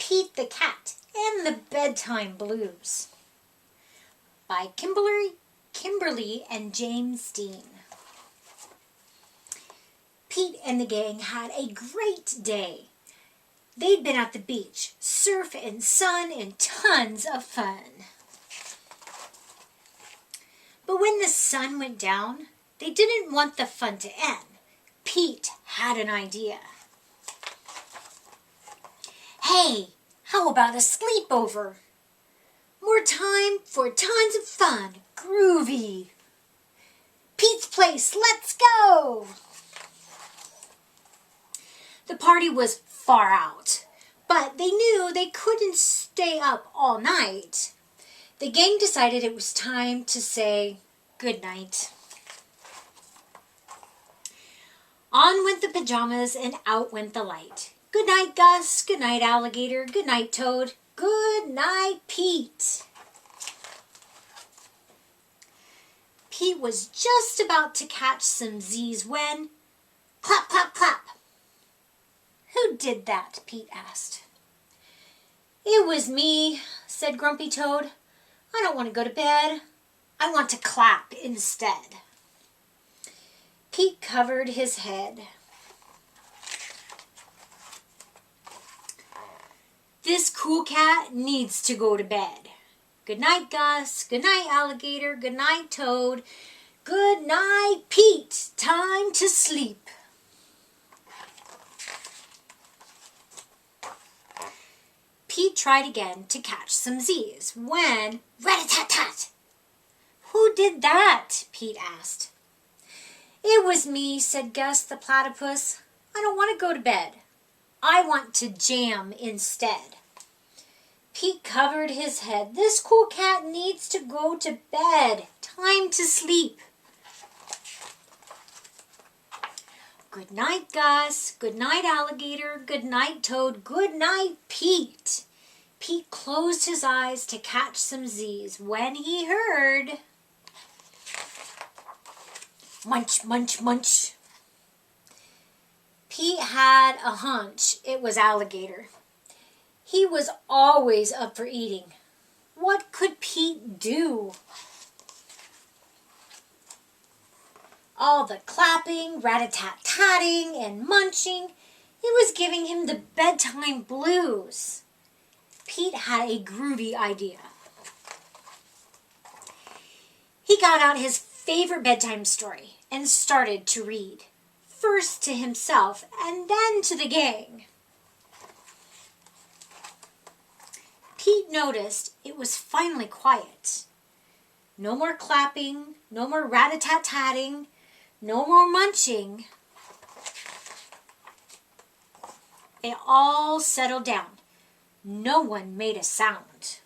Pete the Cat and the Bedtime Blues by Kimberly and James Dean. Pete and the gang had a great day. They'd been at the beach, surf and sun and tons of fun. But when the sun went down, they didn't want the fun to end. Pete had an idea. Hey, how about a sleepover? More time for tons of fun. Groovy. Pete's place, let's go! The party was far out, but they knew they couldn't stay up all night. The gang decided it was time to say goodnight. On went the pajamas and out went the light. Good night, Gus. Good night, Alligator. Good night, Toad. Good night, Pete. Pete was just about to catch some Z's when, clap, clap, clap. Who did that? Pete asked. It was me, said Grumpy Toad. I don't want to go to bed. I want to clap instead. Pete covered his head. This cool cat needs to go to bed. Good night, Gus. Good night, Alligator. Good night, Toad. Good night, Pete. Time to sleep. Pete tried again to catch some Z's when, rat-a-tat-tat! Who did that? Pete asked. It was me, said Gus the platypus. I don't want to go to bed. I want to jam instead. Pete covered his head. This cool cat needs to go to bed. Time to sleep. Good night, Gus. Good night, Alligator. Good night, Toad. Good night, Pete. Pete closed his eyes to catch some Z's when he heard munch, munch, munch. Pete had a hunch it was Alligator. He was always up for eating. What could Pete do? All the clapping, rat-a-tat-tatting, and munching, it was giving him the bedtime blues. Pete had a groovy idea. He got out his favorite bedtime story and started to read, first to himself and then to the gang. Pete noticed it was finally quiet. No more clapping, no more rat-a-tat-tatting, no more munching. They all settled down. No one made a sound.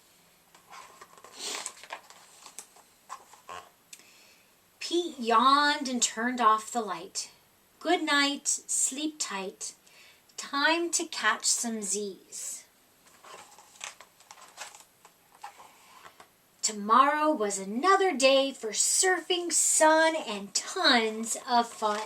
Pete yawned and turned off the light. Good night, sleep tight. Time to catch some Z's. Tomorrow was another day for surfing, sun, and tons of fun.